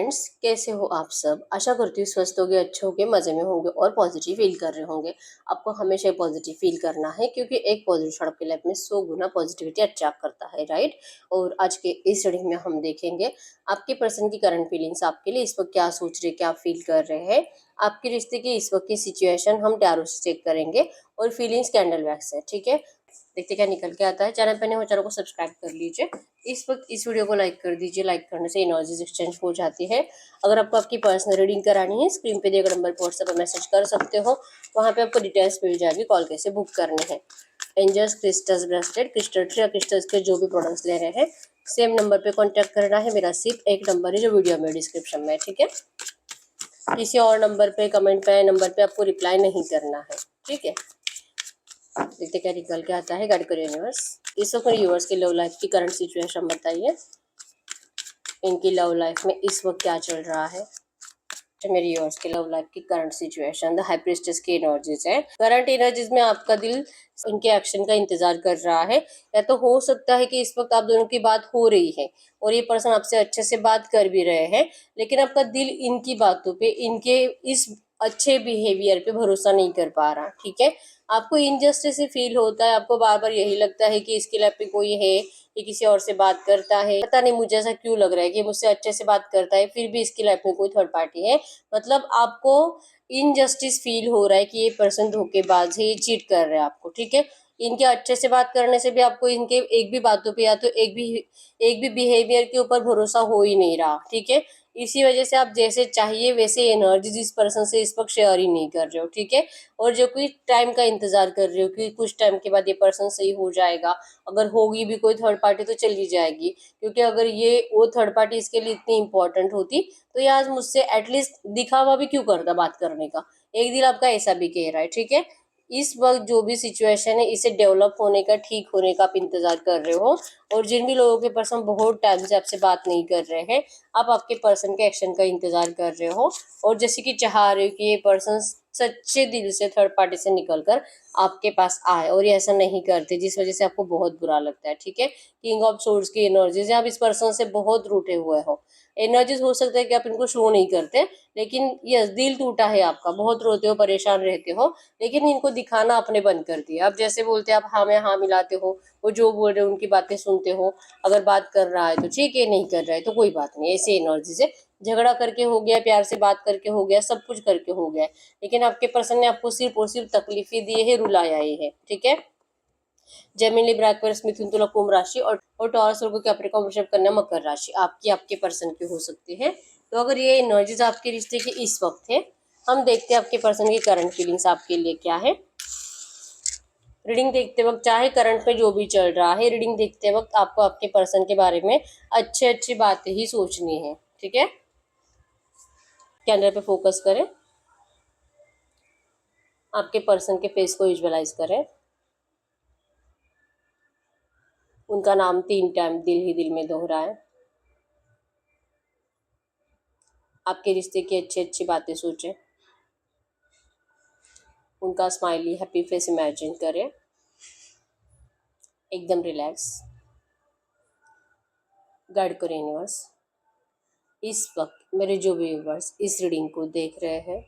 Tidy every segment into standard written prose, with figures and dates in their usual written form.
Friends, कैसे हो आप सब। आशा करती हूँ स्वस्थ होंगे, अच्छे होंगे, मज़े में होंगे और पॉजिटिव फील कर रहे होंगे। आपको हमेशा पॉजिटिव फील करना है क्योंकि एक पॉजिटिव आपकी लाइफ में 100 गुना पॉजिटिविटी अट्रैक्ट करता है, राइट। और आज के इस रीडिंग में हम देखेंगे आपके पर्सन की करंट फीलिंग्स आपके लिए इस वक्त क्या सोच रहे, क्या फील कर रहे हैं। आपके रिश्ते की इस वक्त की सिचुएशन हम टैरो से चेक करेंगे और फीलिंग्स कैंडल वैक्स है, ठीक है। देखते क्या निकल के आता है। चैनल पर नहीं हो, चैनल को सब्सक्राइब कर लीजिए। इस वक्त इस वीडियो को लाइक कर दीजिए। लाइक करने से एनर्जीज एक्सचेंज हो जाती है। अगर आपको आपकी पर्सनल रीडिंग करानी है, स्क्रीन पे दिए गए नंबर पर व्हाट्सएप पर मैसेज कर सकते हो। वहाँ पे आपको डिटेल्स मिल जाएगी, कॉल कैसे बुक करनी है। Angels crystals bracelet, crystal tree या क्रिस्टल्स के जो भी प्रोडक्ट्स ले रहे हैं, सेम नंबर पे कॉन्टैक्ट करना है। मेरा सिर्फ एक नंबर है जो वीडियो में डिस्क्रिप्शन में है, ठीक है। किसी और नंबर पे, कमेंट पे, नंबर पे आपको रिप्लाई नहीं करना है, ठीक है। देखते क्या निकल के आता है। गाइड करो यूनिवर्स। इस वक्त यूनिवर्स की लव लाइफ की करंट सिचुएशन बताइए। इनकी लव लाइफ में इस वक्त क्या चल रहा है। मेरी यूनिवर्स की लव लाइफ की current situation the high priestess की एनर्जीज है। करंट एनर्जीज में आपका दिल इनके एक्शन का इंतजार कर रहा है। या तो हो सकता है कि इस वक्त आप दोनों की बात हो रही है और ये पर्सन आपसे अच्छे से बात कर भी रहे हैं, लेकिन आपका दिल इनकी बातों पे, इनके इस अच्छे बिहेवियर पे भरोसा नहीं कर पा रहा, ठीक है। आपको इनजस्टिस फील होता है। आपको बार बार यही लगता है कि इसकी लाइफ में कोई है, ये किसी और से बात करता है। पता नहीं मुझे ऐसा क्यों लग रहा है कि मुझसे अच्छे से बात करता है, फिर भी इसकी लाइफ में कोई थर्ड पार्टी है। मतलब आपको इनजस्टिस फील हो रहा है कि ये पर्सन धोखेबाज है, ये चीट कर रहा है आपको, ठीक है। इनके अच्छे से बात करने से भी आपको इनके एक भी बातों पे या तो एक भी बिहेवियर के ऊपर भरोसा हो ही नहीं रहा, ठीक है। इसी वजह से आप जैसे चाहिए वैसे एनर्जी जिस पर्सन से इस वक्त शेयर ही नहीं कर रहे हो, ठीक है। और जो कुछ टाइम का इंतजार कर रहे हो कि कुछ टाइम के बाद ये पर्सन सही हो जाएगा, अगर होगी भी कोई थर्ड पार्टी तो चली जाएगी। क्योंकि अगर ये वो थर्ड पार्टी इसके लिए इतनी इंपॉर्टेंट होती तो ये आज मुझसे एटलीस्ट दिखावा भी क्यों करता बात करने का। एक दिल आपका ऐसा भी कह रहा है, ठीक है। इस वक्त जो भी सिचुएशन है इसे डेवलप होने का, ठीक होने का आप इंतजार कर रहे हो। और जिन भी लोगों के पर्सन बहुत टाइम से आपसे बात नहीं कर रहे हैं, आप आपके पर्सन के एक्शन का इंतजार कर रहे हो। और जैसे कि चाह रहे हो कि ये पर्सन सच्चे दिल से थर्ड पार्टी से निकलकर आपके पास आए, और ये ऐसा नहीं करते, जिस वजह से आपको बहुत बुरा लगता है, ठीक है। किंग ऑफ सोर्ड्स की एनर्जीज, आप इस पर्सन से बहुत रूठे हुए हो। एनर्जीज हो सकता है कि आप इनको शो नहीं करते, लेकिन यस दिल टूटा है आपका, बहुत रोते हो, परेशान रहते हो, लेकिन इनको दिखाना आपने बंद कर दिया। आप जैसे बोलते हैं, आप हाँ में हाँ मिलाते हो, वो जो बोल रहे हो उनकी बातें सुनते हो। अगर बात कर रहा है तो ठीक है, नहीं कर रहा है तो कोई बात नहीं। ऐसी एनर्जी से झगड़ा करके हो गया, प्यार से बात करके हो गया, सब कुछ करके हो गया, लेकिन आपके पर्सन ने आपको सिर्फ और सिर्फ तकलीफें दी है, रुलाया ही है, ठीक है। जेमिनी, लिब्रा, एक्वेरियस, मिथुन, तुला, कुंभ राशि और टॉरस, वर्गो, कैप्रिकॉर्न, वृषभ, कन्या, मकर राशि आपके पर्सन की हो सकती है। तो अगर ये एनर्जीज आपके रिश्ते की इस वक्त है, हम देखते हैं आपके पर्सन की करंट फीलिंग्स आपके लिए क्या है। रीडिंग देखते वक्त, चाहे करंट में जो भी चल रहा है, रीडिंग देखते वक्त आपको आपके पर्सन के बारे में अच्छी बातें ही सोचनी है, ठीक है। कैंडल पे फोकस करें, आपके पर्सन के फेस को विजुअलाइज करें। उनका नाम 3 टाइम दिल ही दिल में दोहराएं। आपके रिश्ते की अच्छी बातें सोचें। उनका स्माइली हैप्पी फेस इमेजिन करें। एकदम रिलैक्स। गाइड करें यूनिवर्स। इस वक्त मेरे जो भी व्यूवर्स इस रीडिंग को देख रहे हैं,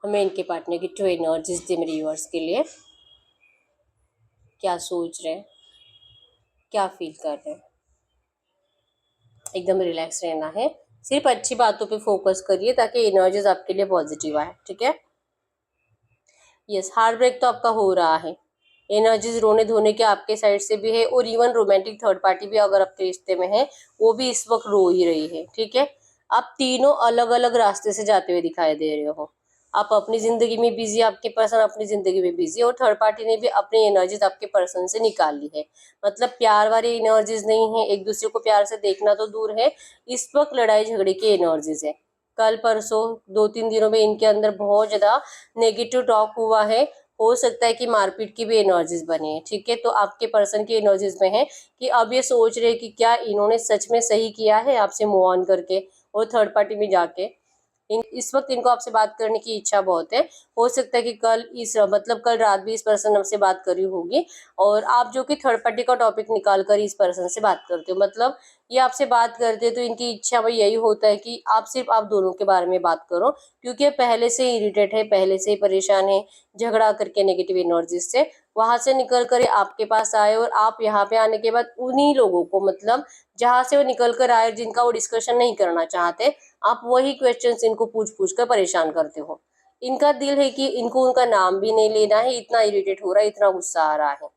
हमें इनके पार्टनर की ट्रू एनर्जीज दे। मेरे व्यूवर्स के लिए क्या सोच रहे हैं, क्या फील कर रहे हैं। एकदम रिलैक्स रहना है, सिर्फ अच्छी बातों पे फोकस करिए ताकि एनर्जीज आपके लिए पॉजिटिव आए, ठीक है। यस, हार्ट ब्रेक तो आपका हो रहा है। एनर्जीज रोने धोने के आपके साइड से भी है, और इवन रोमांटिक थर्ड पार्टी भी अगर आपके रिश्ते में है, वो भी इस वक्त रो ही रही है, ठीक है। आप तीनों अलग अलग रास्ते से जाते हुए दिखाई दे रहे हो। आप अपनी जिंदगी में बिजी, आपके पर्सन अपनी जिंदगी में बिजी, और थर्ड पार्टी ने भी अपनी एनर्जीज आपके पर्सन से निकाल ली है। मतलब प्यार वाली एनर्जीज नहीं है, एक दूसरे को प्यार से देखना तो दूर है, इस वक्त लड़ाई झगड़े की एनर्जीज है। कल परसों 2-3 दिनों में इनके अंदर बहुत ज्यादा नेगेटिव टॉक हुआ है। हो सकता है कि मारपीट की भी एनर्जीज बनी है, ठीक है। तो आपके पर्सन की एनर्जीज में है कि अब ये सोच रहे कि क्या इन्होंने सच में सही किया है आपसे मूव ऑन करके और थर्ड पार्टी में जाके। इस वक्त इनको आपसे बात करने की इच्छा बहुत है। हो सकता है कि कल रात भी इस पर्सन आपसे बात करी होगी, और आप जो कि थर्ड पार्टी का टॉपिक निकाल कर इस पर्सन से बात करते हो। मतलब ये आपसे बात करते हैं तो इनकी इच्छा में यही होता है कि आप दोनों के बारे में बात करो, क्योंकि ये पहले से ही इरिटेट है, पहले से ही परेशान है झगड़ा करके नेगेटिव एनर्जी से। वहां से निकल कर आपके पास आए और आप यहाँ पे आने के बाद उन्हीं लोगों को, मतलब जहां से वो निकल कर आए, जिनका वो डिस्कशन नहीं करना चाहते, आप वही क्वेश्चंस इनको पूछ पूछ कर परेशान करते हो। इनका दिल है कि इनको उनका नाम भी नहीं लेना है, इतना इरिटेट हो रहा है, इतना गुस्सा आ रहा है,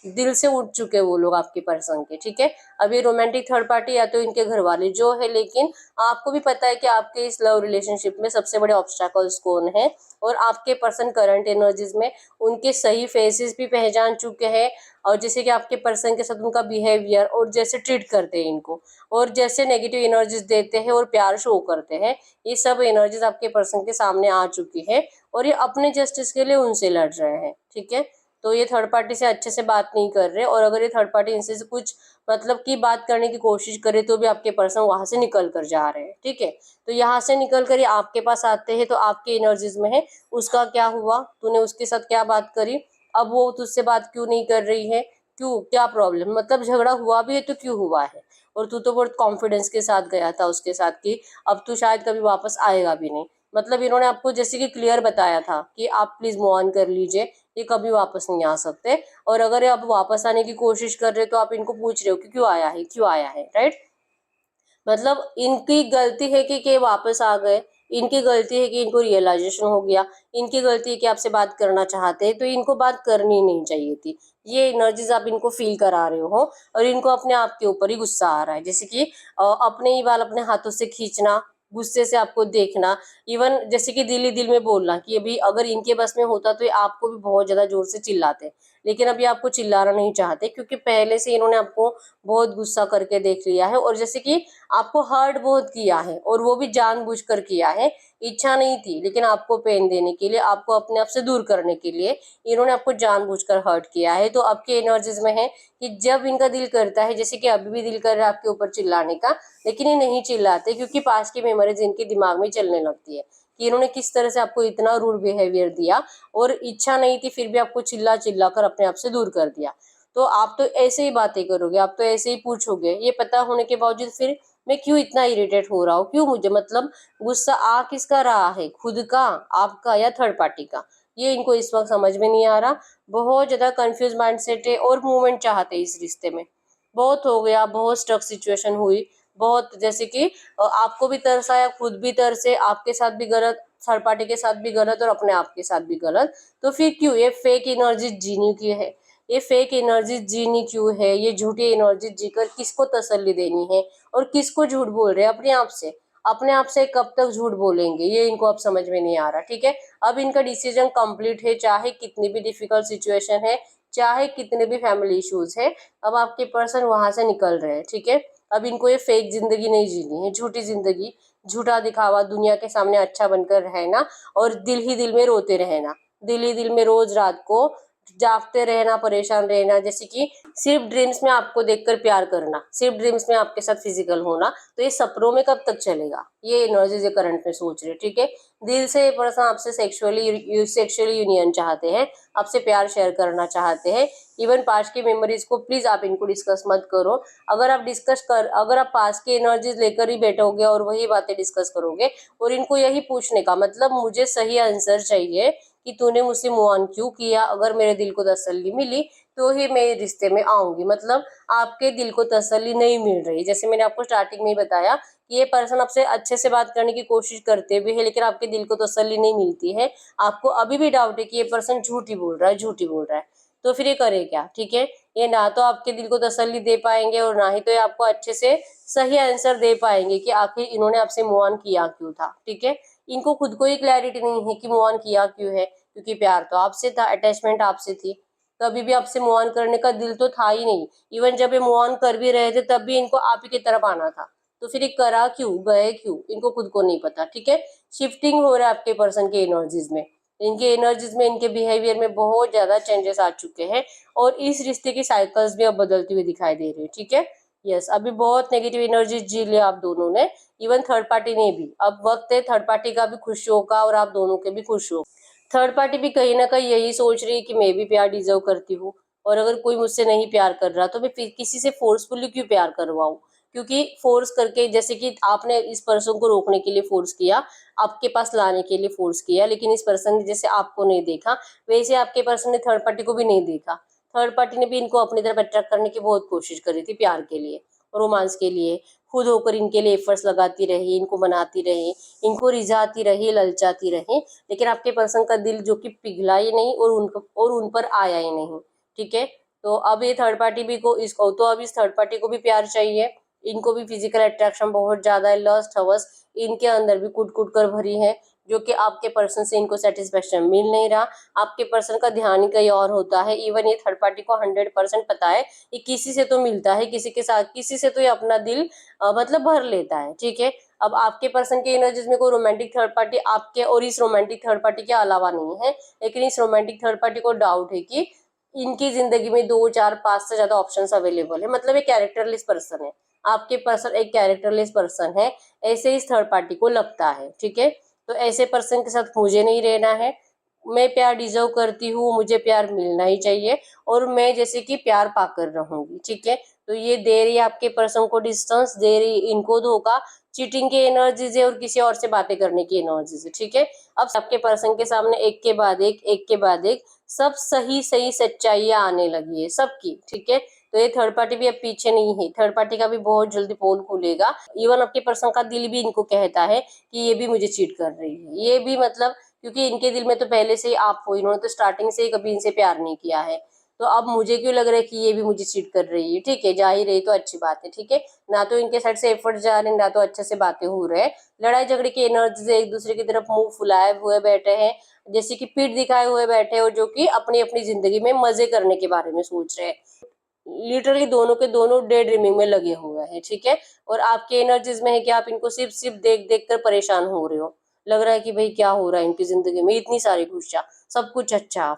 दिल से उठ चुके वो लोग आपके पर्सन के, ठीक है। अभी रोमांटिक थर्ड पार्टी या तो इनके घर वाले जो है, लेकिन आपको भी पता है कि आपके इस लव रिलेशनशिप में सबसे बड़े ऑब्स्टैकल्स कौन है, और आपके पर्सन करंट एनर्जीज में उनके सही फेसेस भी पहचान चुके हैं, और जैसे कि आपके पर्सन के साथ उनका बिहेवियर और जैसे ट्रीट करते हैं इनको, और जैसे नेगेटिव एनर्जीज देते हैं और प्यार शो करते हैं, ये सब एनर्जीज आपके पर्सन के सामने आ चुकी है, और ये अपने जस्टिस के लिए उनसे लड़ रहे हैं, ठीक है। तो ये थर्ड पार्टी से अच्छे से बात नहीं कर रहे, और अगर ये थर्ड पार्टी इनसे कुछ मतलब की बात करने की कोशिश करे तो भी आपके पर्सन वहां से निकल कर जा रहे हैं, ठीक है। तो यहाँ से निकल कर ये आपके पास आते हैं, तो आपके एनर्जीज में है उसका क्या हुआ, तूने उसके साथ क्या बात करी, अब वो तुझसे बात क्यों नहीं कर रही है, क्यों, क्या प्रॉब्लम, मतलब झगड़ा हुआ भी है तो क्यों हुआ है, और तू तो बहुत कॉन्फिडेंस के साथ गया था उसके साथ कि अब तू शायद कभी वापस आएगा भी नहीं। मतलब इन्होंने आपको जैसे कि क्लियर बताया था कि आप प्लीज मूव ऑन कर लीजिए, ये कभी वापस नहीं आ सकते, और अगर ये अब वापस आने की कोशिश कर रहे हो तो आप इनको पूछ रहे हो कि क्यों आया है, क्यों आया है, राइट। मतलब इनकी गलती है कि वापस आ गए, इनकी गलती है कि इनको रियलाइजेशन हो गया, इनकी गलती है कि आपसे बात करना चाहते हैं, तो इनको बात करनी नहीं चाहिए थी। ये एनर्जीज आप इनको फील करा रहे हो, और इनको अपने आप के ऊपर ही गुस्सा आ रहा है, जैसे कि अपने ही बाल अपने हाथों से खींचना, गुस्से से आपको देखना, इवन जैसे कि दिल ही दिल में बोलना कि अभी अगर इनके बस में होता तो ये आपको भी बहुत ज्यादा जोर से चिल्लाते, लेकिन अभी आपको चिल्लाना नहीं चाहते, क्योंकि पहले से इन्होंने आपको बहुत गुस्सा करके देख लिया है, और जैसे कि आपको हर्ट बहुत किया है, और वो भी जानबूझकर किया है, इच्छा नहीं थी, लेकिन आपको पेन देने के लिए, आपको अपने आप से दूर करने के लिए इन्होंने आपको जानबूझकर हर्ट किया है। तो आपके एनर्जीज में है कि जब इनका दिल करता है, जैसे कि अभी भी दिल कर रहा है आपके ऊपर चिल्लाने का, लेकिन ये नहीं चिल्लाते, क्योंकि पास की मेमोरीज इनके दिमाग में चलने लगती है कि इन्होंने किस तरह से आपको इतना रूड बिहेवियर दिया, और इच्छा नहीं थी फिर भी आपको चिल्ला चिल्ला कर अपने आप से दूर कर दिया। तो आप तो ऐसे ही बातें करोगे, आप तो ऐसे ही पूछोगे, ये पता होने के बावजूद फिर मैं क्यों इतना इरिटेट हो रहा हूँ, क्यों मुझे, मतलब गुस्सा आ किसका रहा है, खुद का, आपका, या थर्ड पार्टी का, ये इनको इस वक्त समझ में नहीं आ रहा। बहुत ज्यादा कंफ्यूज माइंडसेट है, और मूवमेंट चाहते हैं इस रिश्ते में। बहुत हो गया, बहुत स्टक सिचुएशन हुई, बहुत, जैसे कि आपको भी तरस आया, खुद भी तरसे, आपके साथ भी गलत, थर्ड पार्टी के साथ भी गलत, और अपने आप के साथ भी गलत। तो फिर क्यों ये फेक एनर्जी जीनी की है, ये फेक एनर्जी जीनी क्यों है, ये झूठी एनर्जी जीकर किसको तसल्ली देनी है, और किसको झूठ बोल रहे हैं, अपने आप से। अपने आप से कब तक झूठ बोलेंगे, ये इनको अब समझ में नहीं आ रहा, ठीक है। अब इनका डिसीजन कंप्लीट है, चाहे कितनी भी डिफिकल्ट सिचुएशन है, चाहे कितने भी फैमिली इश्यूज है, अब आपके पर्सन वहां से निकल रहे हैं, ठीक है। अब इनको ये फेक जिंदगी नहीं जीनी है, झूठी जिंदगी, झूठा दिखावा, दुनिया के सामने अच्छा बनकर रहना, और दिल ही दिल में रोते रहना, दिल ही दिल में रोज रात को जागते रहना, परेशान रहना, जैसे कि सिर्फ ड्रीम्स में आपको देखकर प्यार करना, सिर्फ ड्रीम्स में आपके साथ फिजिकल होना, तो ये सपनों में कब तक चलेगा, ये एनर्जी जो करंट में सोच रहे, ठीक है। दिल से ये पर्सन आपसे सेक्सुअली यूनियन चाहते हैं, आपसे प्यार शेयर करना चाहते हैं। इवन पास्ट की मेमोरीज को प्लीज आप इनको डिस्कस मत करो। अगर आप पास्ट की एनर्जीज लेकर ही बैठोगे और वही बातें डिस्कस करोगे, और इनको यही पूछने का मतलब, मुझे सही आंसर चाहिए कि तूने मुझसे मूव ऑन क्यों किया, अगर मेरे दिल को तसल्ली मिली तो ही मैं रिश्ते में आऊंगी। मतलब आपके दिल को तसल्ली नहीं मिल रही, जैसे मैंने आपको स्टार्टिंग में ही बताया कि ये पर्सन आपसे अच्छे से बात करने की कोशिश करते भी है, लेकिन आपके दिल को तसल्ली नहीं मिलती है, आपको अभी भी डाउट है कि ये पर्सन झूठी बोल रहा है, झूठी बोल रहा है। तो फिर ये करे क्या, ठीक है। ये ना तो आपके दिल को तसल्ली दे पाएंगे, और ना ही तो ये आपको अच्छे से सही आंसर दे पाएंगे कि आखिर इन्होंने आपसे मूव ऑन किया क्यों था, ठीक है। इनको खुद को ही क्लैरिटी नहीं है कि मूव ऑन किया क्यों है, क्योंकि प्यार तो आपसे था, अटैचमेंट आपसे थी, कभी भी आपसे मूव ऑन करने का दिल तो था ही नहीं। इवन जब ये मूव ऑन कर भी रहे थे तब भी इनको आप ही की तरफ आना था, तो फिर ये करा क्यों, गए क्यों, इनको खुद को नहीं पता, ठीक है। शिफ्टिंग हो रहा है आपके पर्सन के एनर्जीज में, इनके एनर्जीज में, इनके बिहेवियर में बहुत ज्यादा चेंजेस आ चुके हैं, और इस रिश्ते की साइकिल्स भी अब बदलती हुई दिखाई दे रही है, ठीक है। यस, अभी बहुत नेगेटिव एनर्जी जी लिया आप दोनों ने, इवन थर्ड पार्टी ने भी। अब वक्त है थर्ड पार्टी का भी खुशियों का, और आप दोनों के भी खुश हो। थर्ड पार्टी भी कहीं ना कहीं यही सोच रही है कि मैं भी प्यार डिजर्व करती हूँ, और अगर कोई मुझसे नहीं प्यार कर रहा तो मैं किसी से फोर्सफुली क्यों प्यार करवाऊं, क्योंकि फोर्स करके, जैसे कि आपने इस पर्सन को रोकने के लिए फोर्स किया, आपके पास लाने के लिए फोर्स किया, लेकिन इस पर्सन ने जैसे आपको नहीं देखा, वैसे आपके पर्सन ने थर्ड पार्टी को भी नहीं देखा। थर्ड पार्टी ने भी इनको अपनी तरफ अट्रैक्ट करने की बहुत कोशिश करी थी, प्यार के लिए, रोमांस के लिए, खुद होकर इनके लिए एफर्ट्स लगाती रही, इनको मनाती रही, इनको रिझाती रही, ललचाती रही, लेकिन आपके पर्सन का दिल जो कि पिघला ही नहीं और उन पर आया ही नहीं। ठीक है, तो अब ये थर्ड पार्टी भी को इसको तो अब इस थर्ड पार्टी को भी प्यार चाहिए, इनको भी फिजिकल अट्रैक्शन बहुत ज्यादा है, लस्ट हवस इनके अंदर भी कुट कुट कर भरी है, जो कि आपके पर्सन से इनको सेटिस्फेक्शन मिल नहीं रहा। आपके पर्सन का ध्यान ही कहीं और होता है। इवन ये थर्ड पार्टी को 100% पता है कि किसी से तो मिलता है, किसी के साथ, किसी से तो ये अपना दिल मतलब भर लेता है। ठीक है, अब आपके पर्सन के एनर्जीज में कोई रोमांटिक थर्ड पार्टी आपके और इस रोमांटिक थर्ड पार्टी के अलावा नहीं है, लेकिन इस रोमांटिक थर्ड पार्टी को डाउट है कि इनकी जिंदगी में 2 4 5 से ज्यादा ऑप्शंस अवेलेबल है, मतलब एक कैरेक्टरलेस पर्सन है। आपके पर्सन एक कैरेक्टरलेस पर्सन है, ऐसे इस थर्ड पार्टी को लगता है। ठीक है, तो ऐसे पर्सन के साथ मुझे नहीं रहना है, मैं प्यार डिजर्व करती हूँ, मुझे प्यार मिलना ही चाहिए, और मैं जैसे कि प्यार पाकर रहूंगी। ठीक है, तो ये दे रही है आपके पर्सन को डिस्टेंस, दे रही इनको धोखा, चीटिंग की एनर्जीज है और किसी और से बातें करने की एनर्जीज है। ठीक है, अब आपके पर्सन के सामने एक के बाद एक सब सही सही सच्चाइयां आने लगी है सबकी। ठीक है, तो ये थर्ड पार्टी भी अब पीछे नहीं है, थर्ड पार्टी का भी बहुत जल्दी पोल खुलेगा। इवन आपके पर्सन का दिल भी इनको कहता है कि ये भी मुझे चीट कर रही है, ये भी मतलब, क्योंकि इनके दिल में तो पहले से ही आप हो, इन्होंने तो स्टार्टिंग से ही कभी इनसे प्यार नहीं किया है, तो अब मुझे क्यों लग रहा है कि ये भी मुझे चीट कर रही है। ठीक है, जा ही रही तो अच्छी बात है। ठीक है, ना तो इनके साइड से एफर्ट जा रहे हैं, ना तो अच्छे से बातें हो रहे हैं, लड़ाई झगड़े की एनर्जी से एक दूसरे की तरफ मुंह फुलाए हुए बैठे हैं, जैसे कि पीठ दिखाए हुए बैठे हो, जो कि अपनी अपनी जिंदगी में मजे करने के बारे में सोच रहे हैं। लिटरली दोनों के दोनों डे ड्रीमिंग में लगे हुए हैं। ठीक है, और आपके एनर्जीज में है कि आप इनको सिर्फ सिर्फ देख देख कर परेशान हो रहे हो, लग रहा है कि भाई क्या हो रहा है इनकी जिंदगी में, इतनी सारी खुशियां, सब कुछ अच्छा,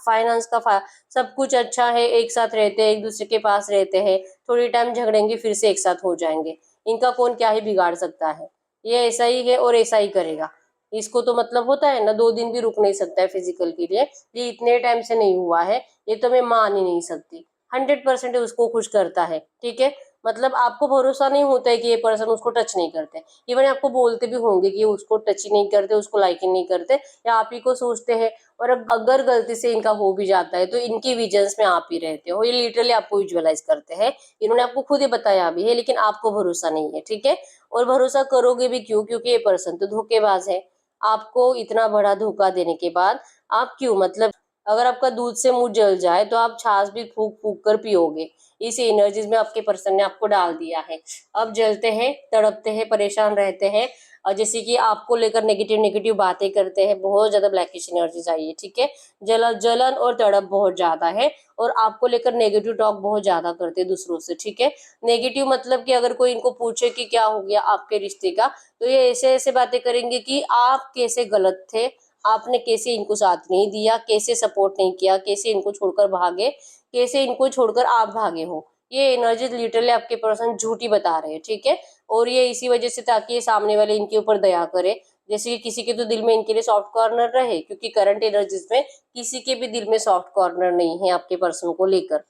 सब कुछ अच्छा है, एक साथ रहते हैं, एक दूसरे के पास रहते हैं, थोड़ी टाइम झगड़ेंगे फिर से एक साथ हो जाएंगे, इनका कौन क्या ही बिगाड़ सकता है, ये ऐसा ही है और ऐसा ही करेगा। इसको तो मतलब होता है ना, 2 दिन भी रुक नहीं सकता है फिजिकल के लिए, ये इतने टाइम से नहीं हुआ है, ये तो मैं मान ही नहीं सकती। 100% उसको खुश करता है। ठीक है, मतलब आपको भरोसा नहीं होता है कि ये पर्सन उसको टच नहीं करते, इवन आपको बोलते भी होंगे कि ये उसको टच ही नहीं करते, उसको लाइक ही नहीं करते, या आप ही को सोचते हैं, और अब अगर गलती से इनका हो भी जाता है तो इनकी विजन्स में आप ही रहते हो, ये लिटरली आपको विजुअलाइज करते हैं, इन्होंने आपको खुद ही बताया भी है, लेकिन आपको भरोसा नहीं है। ठीक है, और भरोसा करोगे भी क्यों, क्योंकि ये पर्सन तो धोखेबाज है। आपको इतना बड़ा धोखा देने के बाद आप क्यों, मतलब अगर आपका दूध से मुंह जल जाए तो आप छाछ भी फूक फूक कर पियोगे, इस एनर्जीज में आपके पर्सन ने आपको डाल दिया है। अब जलते हैं, तड़पते हैं, परेशान रहते हैं, और जैसे कि आपको लेकर नेगेटिव नेगेटिव बातें करते हैं, बहुत ज्यादा ब्लैकिश एनर्जीज आई है। ठीक है, जलन और तड़प बहुत ज्यादा है, और आपको लेकर नेगेटिव टॉक बहुत ज्यादा करते हैं दूसरों से। ठीक है, नेगेटिव मतलब कि अगर कोई इनको पूछे कि क्या हो गया आपके रिश्ते का, तो ये ऐसे ऐसे बातें करेंगे कि आप कैसे गलत थे, आपने कैसे इनको साथ नहीं दिया, कैसे सपोर्ट नहीं किया, कैसे इनको छोड़कर भागे, कैसे इनको छोड़कर आप भागे हो, ये एनर्जी लिटरली आपके पर्सन झूठी बता रहे हैं। ठीक है, और ये इसी वजह से, ताकि ये सामने वाले इनके ऊपर दया करे, जैसे कि किसी के तो दिल में इनके लिए सॉफ्ट कॉर्नर रहे, क्योंकि करंट एनर्जीज में किसी के भी दिल में सॉफ्ट कॉर्नर नहीं है आपके पर्सन को लेकर,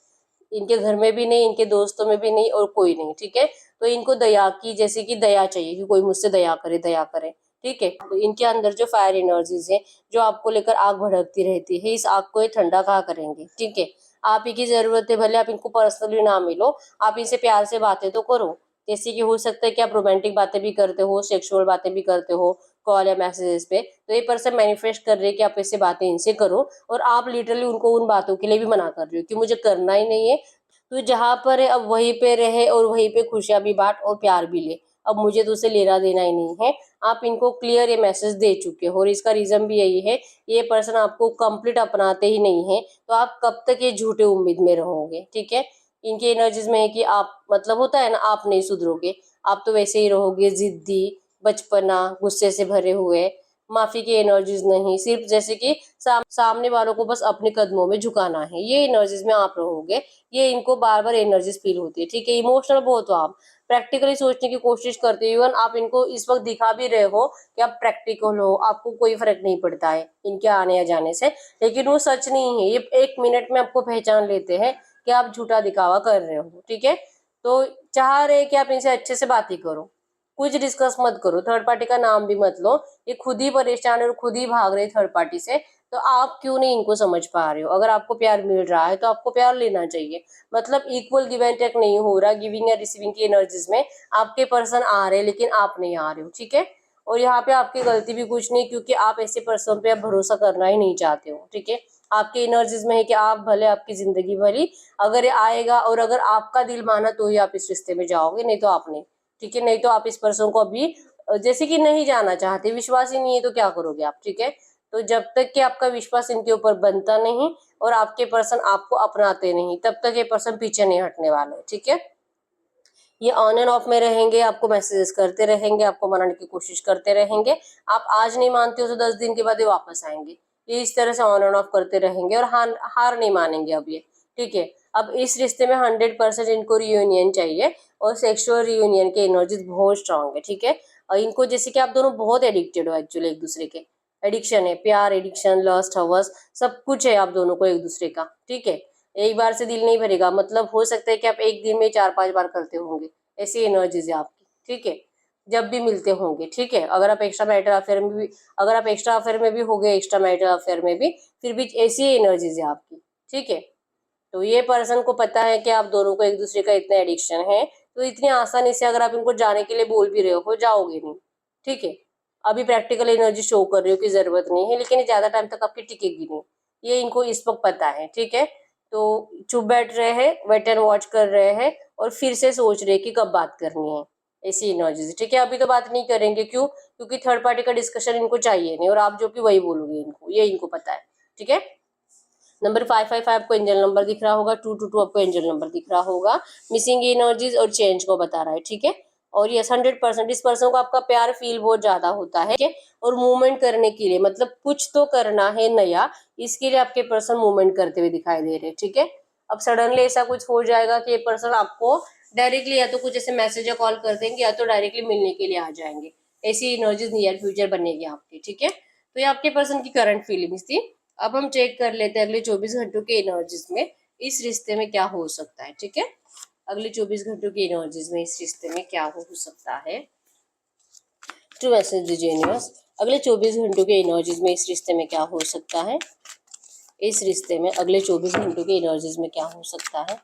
इनके घर में भी नहीं, इनके दोस्तों में भी नहीं, और कोई नहीं। ठीक है, तो इनको दया की, जैसे कि दया चाहिए कि कोई मुझसे दया करे, दया करे। ठीक है, तो इनके अंदर जो फायर एनर्जीज है, जो आपको लेकर आग भड़कती रहती है, इस आग को ये ठंडा कहाँ करेंगे। ठीक है, आप ही की जरूरत है, भले आप इनको पर्सनली ना मिलो, आप इनसे प्यार से बातें तो करो, जैसे कि हो सकता है कि आप रोमांटिक बातें भी करते हो, सेक्सुअल बातें भी करते हो कॉल या मैसेजेस पे, तो ये पर्सन मैनिफेस्ट कर रहे हैं कि आप इससे बातें इनसे करो, और आप लिटरली उनको उन बातों के लिए भी मना कर रहे हो कि मुझे करना ही नहीं है, तू जहाँ पर है अब वहीं पे रहे, और वहीं पे खुशियां भी बांट और प्यार भी ले, अब मुझे तो उसे लेना देना ही नहीं है। आप इनको क्लियर ये मैसेज दे चुके हो, और इसका रीजन भी यही है, ये पर्सन आपको कंप्लीट अपनाते ही नहीं है, तो आप कब तक ये झूठे उम्मीद में रहोगे। ठीक है, इनकी एनर्जीज में है कि आप, मतलब होता है ना, आप नहीं सुधरोगे, आप तो वैसे ही रहोगे, जिद्दी, बचपना, गुस्से से भरे हुए, माफी की एनर्जीज नहीं, सिर्फ जैसे कि सामने वालों को बस अपने कदमों में झुकाना है, ये एनर्जीज में आप रहोगे, ये इनको बार बार एनर्जीज फील होती है। ठीक है, इमोशनल बहुत हो आप, प्रैक्टिकली सोचने की कोशिश करते हो, इवन आप इनको इस वक्त दिखा भी रहे हो कि आप प्रैक्टिकल हो, आपको कोई फर्क नहीं पड़ता है इनके आने या जाने से, लेकिन वो सच नहीं है, ये 1 मिनट में आपको पहचान लेते हैं कि आप झूठा दिखावा कर रहे हो। ठीक है, तो चाह रहे कि आप इनसे अच्छे से बात ही करो, कुछ डिस्कस मत करो, थर्ड पार्टी का नाम भी मत लो, ये खुद ही परेशान और खुद ही भाग रहे थर्ड पार्टी से, तो आप क्यों नहीं इनको समझ पा रहे हो? अगर आपको प्यार मिल रहा है तो आपको प्यार लेना चाहिए, मतलब इक्वल गिव एंड टेक नहीं हो रहा, गिविंग या रिसीविंग की एनर्जीज में आपके पर्सन आ रहे हैं लेकिन आप नहीं आ रहे हो, ठीक है। और यहाँ पे आपकी गलती भी कुछ नहीं, क्योंकि आप ऐसे पर्सन पे आप भरोसा करना ही नहीं चाहते हो, ठीक है। आपके एनर्जीज में है कि आप भले, आपकी जिंदगी भली, अगर ये आएगा और अगर आपका दिल माना तो ही आप इस रिश्ते में जाओगे, नहीं तो आप नहीं, ठीक है। नहीं तो आप इस पर्सन को अभी जैसे कि नहीं जाना चाहते, विश्वास ही नहीं है तो क्या करोगे आप, ठीक है। तो जब तक कि आपका विश्वास इनके ऊपर बनता नहीं और आपके पर्सन आपको अपनाते नहीं, तब तक ये पर्सन पीछे नहीं हटने वाले, ठीक है। ये ऑन एंड ऑफ में रहेंगे, आपको मैसेजेस करते रहेंगे, आपको मनाने की कोशिश करते रहेंगे। आप आज नहीं मानते हो तो 10 दिन के बाद ये वापस आएंगे, ये इस तरह से ऑन एंड ऑफ करते रहेंगे और हार नहीं मानेंगे अब ये, ठीक है। अब इस रिश्ते में 100% इनको रियूनियन चाहिए और सेक्सुअल रियूनियन के एनर्जीज बहुत स्ट्रांग है, ठीक है। और इनको जैसे कि आप दोनों बहुत एडिक्टेड हो एक्चुअली एक दूसरे के, एडिक्शन है, प्यार, एडिक्शन, लस्ट, हवस, सब कुछ है आप दोनों को एक दूसरे का, ठीक है। एक बार से दिल नहीं भरेगा, मतलब हो सकता है कि आप एक दिन में 4-5 बार करते होंगे, ऐसी एनर्जीज है आपकी, ठीक है। जब भी मिलते होंगे, ठीक है। अगर आप एक्स्ट्रा मैरिटल अफेयर में भी, अगर आप एक्स्ट्रा अफेयर में भी हो गए, एक्स्ट्रा मैरिटल अफेयर में भी, फिर भी ऐसी एनर्जीज है आपकी, ठीक है। तो ये पर्सन को पता है कि आप दोनों को एक दूसरे का इतना एडिक्शन है, तो इतनी आसानी से अगर आप इनको जाने के लिए बोल भी रहे हो जाओगे नहीं, ठीक है। अभी प्रैक्टिकल एनर्जी शो कर रही हो कि जरूरत नहीं है, लेकिन ज्यादा टाइम तक आपकी टिकेगी नहीं, ये इनको इस वक्त पता है, ठीक है। तो चुप बैठ रहे हैं, वेट एंड वॉच कर रहे हैं और फिर से सोच रहे कि कब बात करनी है, ऐसी एनर्जी, ठीक है। अभी तो बात नहीं करेंगे, क्यों? क्योंकि थर्ड पार्टी का डिस्कशन इनको चाहिए नहीं और आप जो कि वही बोलोगे इनको, ये इनको पता है, ठीक है। नंबर 555 आपको एंजल नंबर दिख रहा होगा, 222 आपको एंजल नंबर दिख रहा होगा, मिसिंग एनर्जीज और चेंज को बता रहा है, ठीक है। और यस 100% इस पर्सन को आपका प्यार फील बहुत ज्यादा होता है, ठीक है। और मूवमेंट करने के लिए, मतलब कुछ तो करना है नया, इसके लिए आपके पर्सन मूवमेंट करते हुए दिखाई दे रहे हैं, ठीक है। अब सडनली ऐसा कुछ हो जाएगा कि ये पर्सन आपको डायरेक्टली या तो कुछ ऐसे मैसेज या कॉल कर देंगे या तो डायरेक्टली मिलने के लिए आ जाएंगे, ऐसी एनर्जीज नियर फ्यूचर बनेगी आपकी, ठीक है। तो ये आपके पर्सन की करंट फीलिंग्स थी। अब हम चेक कर लेते हैं अगले 24 घंटों के एनर्जीज में इस रिश्ते में क्या हो सकता है, ठीक है। अगले 24 घंटों की एनर्जीज में इस रिश्ते में क्या हो सकता है, टू मैसेज दीजिए यूनिवर्स। अगले 24 घंटों के एनर्जीज में इस रिश्ते में क्या हो सकता है, इस रिश्ते में अगले 24 घंटों के एनर्जीज में क्या हो सकता है,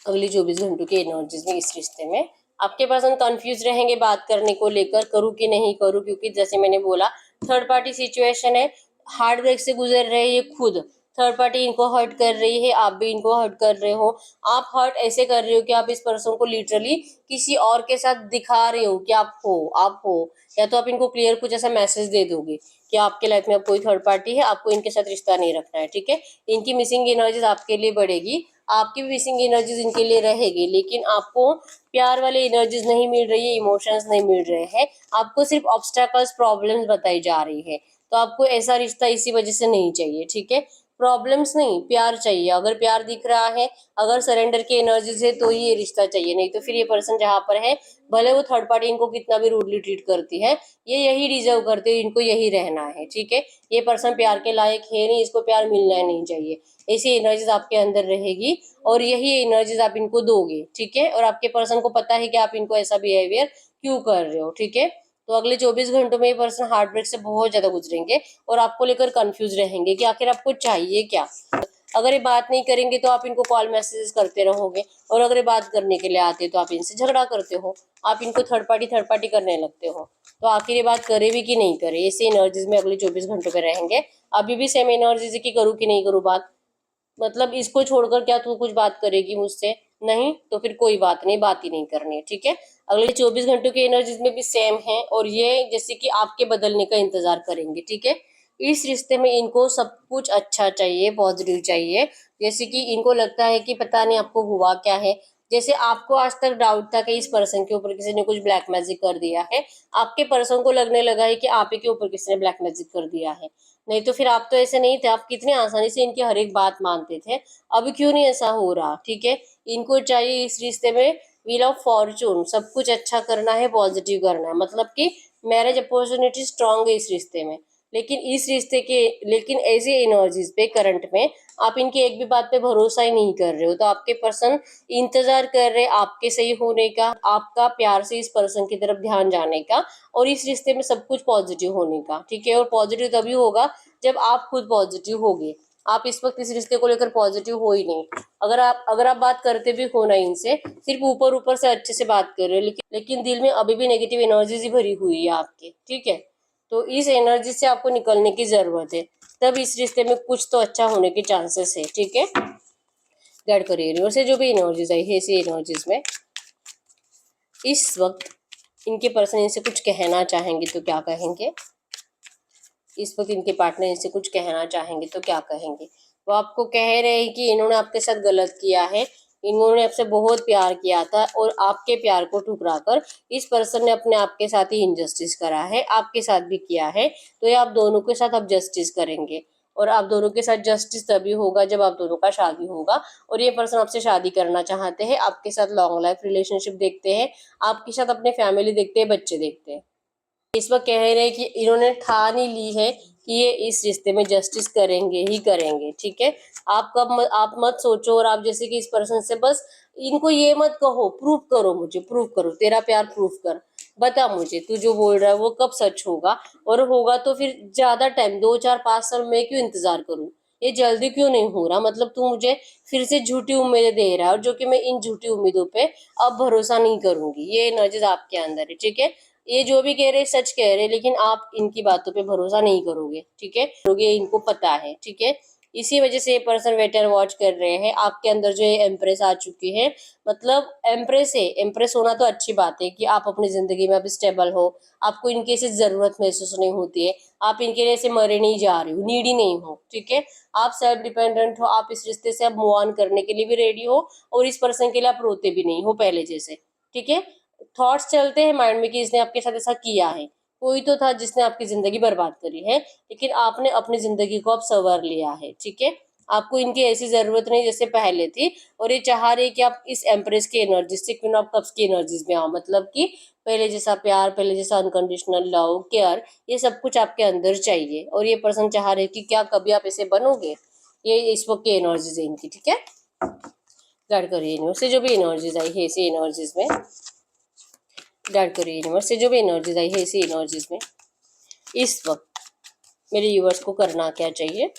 अगले 24 घंटों के एनर्जीज में इस रिश्ते में। आपके पर्सन कंफ्यूज रहेंगे बात करने को लेकर, करूँ कि नहीं करूँ, क्योंकि जैसे मैंने बोला थर्ड पार्टी सिचुएशन है, हार्ट ब्रेक से गुजर रहे हैं ये खुद, थर्ड पार्टी इनको हर्ट कर रही है, आप भी इनको हर्ट कर रहे हो। आप हर्ट ऐसे कर रहे हो कि आप इस पर्सन को लिटरली किसी और के साथ दिखा रहे हो कि आप हो, या तो आप इनको क्लियर कुछ ऐसा मैसेज दे दोगे कि आपके लाइफ में अब कोई थर्ड पार्टी है, आपको इनके साथ रिश्ता नहीं रखना है, ठीक है। इनकी मिसिंग एनर्जीज आपके लिए बढ़ेगी, आपकी भी मिसिंग एनर्जीज इनके लिए रहेगी, लेकिन आपको प्यार वाले एनर्जीज नहीं मिल रही है, इमोशंस नहीं मिल रहे हैं, आपको सिर्फ ऑब्स्टेकल्स, प्रॉब्लम्स बताई जा रही है। तो आपको ऐसा रिश्ता इसी वजह से नहीं चाहिए, ठीक है। प्रॉब्लम्स नहीं, प्यार चाहिए। अगर प्यार दिख रहा है, अगर सरेंडर की एनर्जीज है तो ही ये रिश्ता चाहिए, नहीं तो फिर ये पर्सन जहाँ पर है, भले वो थर्ड पार्टी इनको कितना भी रूडली ट्रीट करती है, ये यही डिजर्व करते हैं, इनको यही रहना है, ठीक है। ये पर्सन प्यार के लायक है नहीं, इसको प्यार मिलना नहीं चाहिए, ऐसी एनर्जीज आपके अंदर रहेगी और यही एनर्जीज आप इनको दोगे, ठीक है। और आपके पर्सन को पता है कि आप इनको ऐसा बिहेवियर क्यों कर रहे हो, ठीक है। तो अगले 24 घंटों में ये पर्सन हार्ट ब्रेक से बहुत ज्यादा गुजरेंगे और आपको लेकर कंफ्यूज रहेंगे कि आखिर आपको चाहिए क्या। अगर ये बात नहीं करेंगे तो आप इनको कॉल मैसेजेस करते रहोगे, और अगर ये बात करने के लिए आते तो आप इनसे झगड़ा करते हो, आप इनको थर्ड पार्टी करने लगते हो। तो आखिर ये बात करे भी कि नहीं करे, ऐसी एनर्जीज में अगले 24 घंटों में रहेंगे। अभी भी सेम एनर्जीज की करूँ कि नहीं करूँ बात, मतलब इसको छोड़कर क्या तू कुछ बात करेगी मुझसे? नहीं, तो फिर कोई बात नहीं, बात ही नहीं करनी है, ठीक है। अगले 24 घंटों की एनर्जीज में भी सेम है और ये जैसे कि आपके बदलने का इंतजार करेंगे, ठीक है। इस रिश्ते में इनको सब कुछ अच्छा चाहिए, पॉजिटिव चाहिए, जैसे कि इनको लगता है कि पता नहीं आपको हुआ क्या है। जैसे आपको आज तक डाउट था कि इस पर्सन के ऊपर किसी ने कुछ ब्लैक मैजिक कर दिया है, आपके पर्सन को लगने लगा है कि आप ही के ऊपर किसी ने ब्लैक मैजिक कर दिया है। नहीं तो फिर आप तो ऐसे नहीं थे, आप कितने आसानी से इनकी हर एक बात मानते थे, अब क्यों नहीं ऐसा हो रहा, ठीक है। इनको चाहिए इस रिश्ते में व्हील ऑफ फॉर्चून, सब कुछ अच्छा करना है, पॉजिटिव करना है, मतलब कि मैरिज अपॉर्चुनिटी स्ट्रांग है इस रिश्ते में। लेकिन ऐसे एनर्जीज पे करंट में आप इनकी एक भी बात पे भरोसा ही नहीं कर रहे हो, तो आपके पर्सन इंतजार कर रहे आपके सही होने का, आपका प्यार से इस पर्सन की तरफ ध्यान जाने का और इस रिश्ते में सब कुछ पॉजिटिव होने का। ठीक है, और पॉजिटिव तभी होगा जब आप खुद पॉजिटिव होगे। आप इस वक्त इस रिश्ते को लेकर पॉजिटिव हो ही नहीं। अगर आप बात करते भी हो ना इनसे, सिर्फ ऊपर ऊपर से अच्छे से बात कर रहे हो, लेकिन दिल में अभी भी नेगेटिव एनर्जीज ही भरी हुई है आपके। ठीक है, तो इस एनर्जी से आपको निकलने की जरूरत है, तब इस रिश्ते में कुछ तो अच्छा होने के चांसेस है। ठीक है, गाइड करिए यूनिवर्स से जो भी एनर्जीज आई है इसी एनर्जीज में इस वक्त इनके पर्सन इनसे कुछ कहना चाहेंगे तो क्या कहेंगे? इस वक्त इनके पार्टनर इनसे कुछ कहना चाहेंगे तो क्या कहेंगे? वो आपको कह रहे हैं कि इन्होंने आपके साथ गलत किया है, इन्होंने आपसे बहुत प्यार किया था और आपके प्यार को ठुकराकर इस पर्सन ने अपने आप के साथ ही इनजस्टिस करा है, आपके साथ भी किया है। तो ये आप दोनों के साथ अब जस्टिस करेंगे और आप दोनों के साथ जस्टिस तभी होगा जब आप दोनों का शादी होगा। और ये पर्सन आपसे शादी करना चाहते हैं, आपके साथ लॉन्ग लाइफ रिलेशनशिप देखते हैं, आपके साथ अपने फैमिली देखते हैं, बच्चे देखते हैं। इस वक्त कह रहे हैं कि इन्होंने ठान ही ली है कि ये इस रिश्ते में जस्टिस करेंगे ही करेंगे। ठीक है, आप मत सोचो और आप जैसे कि इस पर्सन से बस इनको ये मत कहो प्रूव करो, मुझे प्रूव करो, तेरा प्यार प्रूव कर, बता मुझे तू जो बोल रहा है वो कब सच होगा, और होगा तो फिर ज्यादा टाइम 2 4 5 साल मैं क्यों इंतजार करूं, ये जल्दी क्यों नहीं हो रहा, मतलब तू मुझे फिर से झूठी उम्मीदें दे रहा है और जो कि मैं इन झूठी उम्मीदों पे अब भरोसा नहीं करूंगी। ये एनर्जीज आपके अंदर है। ठीक है, ये जो भी कह रहे सच कह रहे, लेकिन आप इनकी बातों पे भरोसा नहीं करोगे। ठीक है, करोगे, इनको पता है। ठीक है, इसी वजह से ये पर्सन वेट एंड वॉच कर रहे हैं। आपके अंदर जो है एम्प्रेस आ चुकी है, मतलब एम्प्रेस है। एम्प्रेस होना तो अच्छी बात है कि आप अपनी जिंदगी में अब स्टेबल हो, आपको इनके से जरूरत महसूस नहीं होती है, आप इनके लिए से मरे नहीं जा रहे हो, नीडी नहीं हो। ठीक है, आप सेल्फ डिपेंडेंट हो, आप इस रिश्ते से अब मूव ऑन करने के लिए भी रेडी हो और इस पर्सन के लिए आप रोते भी नहीं हो पहले जैसे। ठीक है, थॉट्स चलते हैं माइंड में कि इसने आपके साथ ऐसा किया है, कोई तो था जिसने आपकी जिंदगी बर्बाद करी है, लेकिन आपने अपनी जिंदगी को अब संवार लिया है। ठीक है, आपको इनकी ऐसी जरूरत नहीं जैसे पहले थी, और ये चाह रहे कि आप इस एम्प्रेस की एनर्जी से क्वीन ऑफ कप्स की एनर्जीज में आओ, मतलब कि पहले जैसा प्यार, पहले जैसा अनकंडीशनल लव, केयर, ये सब कुछ आपके अंदर चाहिए। और ये पर्सन चाह रहे कि क्या कभी आप ऐसे बनोगे? ये इस वक्त की एनर्जीज है इनकी। ठीक है, गाइड करिए यूनिवर्स से जो भी एनर्जीज आई है इसी एनर्जीज में गाइड करिए यूनिवर्स से जो भी एनर्जीज आई है इसी एनर्जीज में इस वक्त मेरे यूवर्स को करना क्या चाहिए?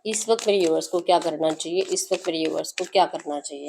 इस वक्त मेरे यूवर्स को क्या करना चाहिए? इस वक्त मेरे यूवर्स को क्या करना चाहिए?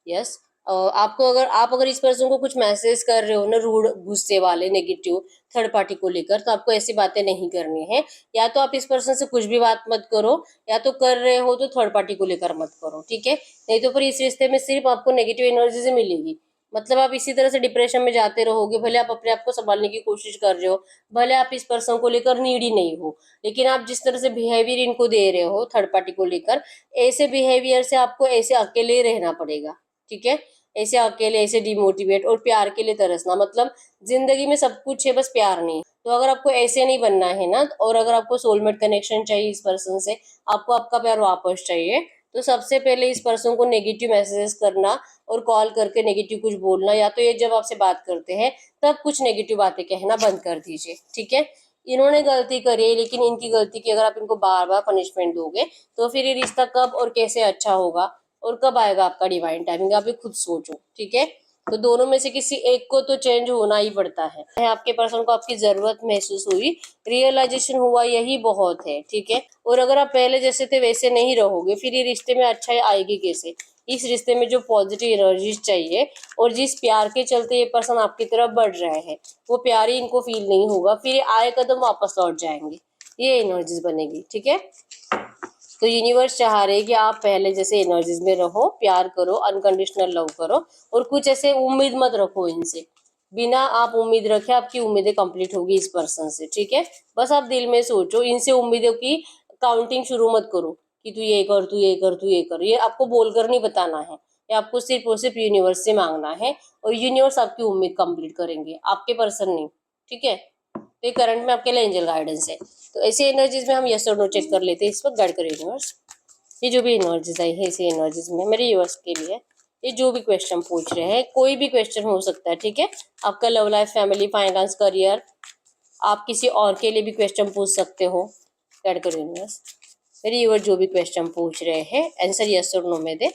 यस, आपको अगर इस पर्सन को कुछ मैसेज कर रहे हो ना, रूड, गुस्से वाले, नेगेटिव, थर्ड पार्टी को लेकर, तो आपको ऐसी बातें नहीं करनी है। या तो आप इस पर्सन से कुछ भी बात मत करो, या तो कर रहे हो तो थर्ड पार्टी को लेकर मत करो। ठीक है, नहीं तो फिर इस रिश्ते में सिर्फ आपको नेगेटिव एनर्जी से मिलेगी, मतलब आप इसी तरह से डिप्रेशन में जाते रहोगे। भले आप अपने आप को संभालने की कोशिश कर रहे हो, भले आप इस पर्सन को लेकर नीडी नहीं हो, लेकिन आप जिस तरह से बिहेवियर इनको दे रहे हो थर्ड पार्टी को लेकर, ऐसे बिहेवियर से आपको ऐसे अकेले रहना पड़ेगा। ठीक है, ऐसे अकेले, ऐसे डिमोटिवेट और प्यार के लिए तरसना, मतलब जिंदगी में सब कुछ है बस प्यार नहीं। तो अगर आपको ऐसे नहीं बनना है ना, और अगर आपको सोलमेट कनेक्शन चाहिए इस पर्सन से, आपको आपका प्यार वापस चाहिए, तो सबसे पहले इस पर्सन को नेगेटिव मैसेजेस करना और कॉल करके नेगेटिव कुछ बोलना, या तो ये जब आपसे बात करते हैं तब कुछ नेगेटिव बातें कहना बंद कर दीजिए। ठीक है, इन्होंने गलती करी है, लेकिन इनकी गलती की अगर आप इनको बार बार पनिशमेंट दोगे तो फिर ये रिश्ता कब और कैसे अच्छा होगा, और कब आएगा आपका डिवाइन टाइमिंग, आप ये खुद सोचो। ठीक है, तो दोनों में से किसी एक को तो चेंज होना ही पड़ता है। आपके पर्सन को आपकी जरूरत महसूस हुई, रियलाइजेशन हुआ, यही बहुत है। ठीक है, और अगर आप पहले जैसे थे वैसे नहीं रहोगे, फिर ये रिश्ते में अच्छाई आएगी कैसे? इस रिश्ते में जो पॉजिटिव एनर्जीज चाहिए और जिस प्यार के चलते ये पर्सन आपकी तरफ बढ़ रहे हैं, वो प्यार ही इनको फील नहीं होगा, फिर ये आए कदम वापस लौट जाएंगे, ये एनर्जीज बनेगी। ठीक है, तो यूनिवर्स चाह रहे कि आप पहले जैसे एनर्जीज में रहो, प्यार करो, अनकंडीशनल लव करो, और कुछ ऐसे उम्मीद मत रखो इनसे। बिना आप उम्मीद रखे आपकी उम्मीदें कंप्लीट होगी इस पर्सन से। ठीक है, बस आप दिल में सोचो, इनसे उम्मीदों की काउंटिंग शुरू मत करो कि तू ये कर, तू ये कर, तू ये कर। ये आपको बोलकर नहीं बताना है, ये आपको सिर्फ और सिर्फ यूनिवर्स से मांगना है, और यूनिवर्स आपकी उम्मीद कंप्लीट करेंगे, आपके पर्सन नहीं। ठीक है, तो ये करंट में आपके लिए एंजल गाइडेंस है। तो ऐसे एनर्जीज में हम यस और नो चेक कर लेते हैं। इस वक्त गाइड करिए यूनिवर्स, ये जो भी एनर्जीज आई है इसी एनर्जीज में मेरे यूनिवर्स के लिए ये जो भी क्वेश्चन पूछ रहे हैं, कोई भी क्वेश्चन हो सकता है। ठीक है, आपका love life, family, finance, career, आप किसी और के लिए भी क्वेश्चन पूछ सकते हो। ऐड करो यूनिवर्स, रिव्यूअर जो भी क्वेश्चन पूछ रहे हैं आंसर यस और नो में दे।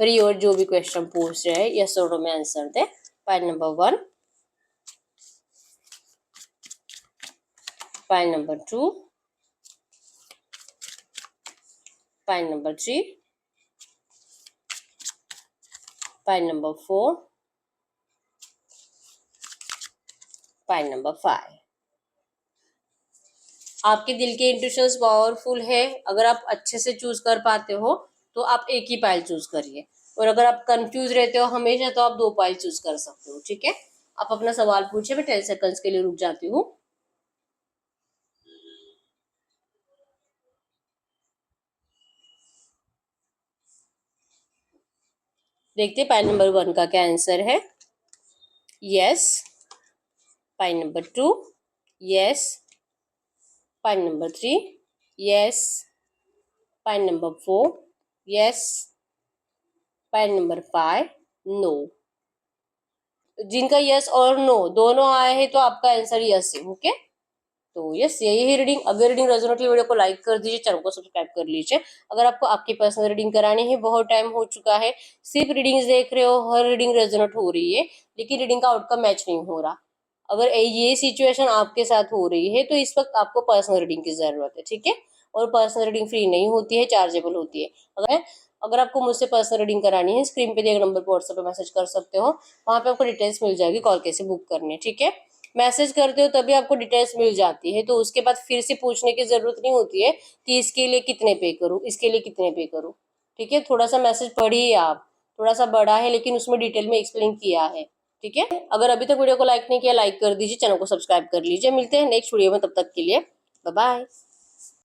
रिव्यूअर जो भी क्वेश्चन पूछ रहे हैं यस और नो में आंसर दे। File number 1, file number 2, file number 3, file number 4, file number 5। आपके दिल के इंट्यूशंस पावरफुल है। अगर आप अच्छे से चूज कर पाते हो तो आप एक ही पाइल चूज करिए, और अगर आप कंफ्यूज रहते हो हमेशा तो आप 2 पाइल चूज कर सकते हो। ठीक है, आप अपना सवाल पूछे, मैं 10 सेकंड्स के लिए रुक जाती हूँ। देखते हैं पाइल नंबर 1 का क्या आंसर है। Yes. Pile number 2, yes. Pile number 3, yes. Pile number 4, yes. Pile number 5, no. जिनका यस और नो दोनों आए हैं तो आपका आंसर यस है। ओके, तो यस यही है रीडिंग। अगर रीडिंग रेजोनेट वीडियो को लाइक कर दीजिए, चैनल को सब्सक्राइब कर लीजिए। अगर आपको आपकी पर्सनल रीडिंग करानी है, बहुत टाइम हो चुका है सिर्फ रीडिंग्स देख रहे हो, हर रीडिंग रेजोनेट हो रही है लेकिन रीडिंग का आउटकम मैच नहीं हो रहा, अगर ये सिचुएशन आपके साथ हो रही है तो इस वक्त आपको पर्सनल रीडिंग की जरूरत है। ठीक है, और पर्सनल रीडिंग फ्री नहीं होती है, चार्जेबल होती है। अगर आपको मुझसे पर्सनल रीडिंग करानी है, स्क्रीन पे दिए नंबर पर व्हाट्सएप पे मैसेज कर सकते हो, वहाँ पे आपको डिटेल्स मिल जाएगी कॉल कैसे बुक करनी है। ठीक है, मैसेज करते हो तभी आपको डिटेल्स मिल जाती है, तो उसके बाद फिर से पूछने की जरूरत नहीं होती है कि इसके लिए कितने पे करूँ, इसके लिए कितने पे करूँ। ठीक है, थोड़ा सा मैसेज पढ़िए आप, थोड़ा सा बड़ा है लेकिन उसमें डिटेल में एक्सप्लेन किया है। ठीक है, अगर अभी तक वीडियो को लाइक नहीं किया लाइक कर दीजिए, चैनल को सब्सक्राइब कर लीजिए। मिलते हैं नेक्स्ट वीडियो में, तब तक के लिए बाय बाय।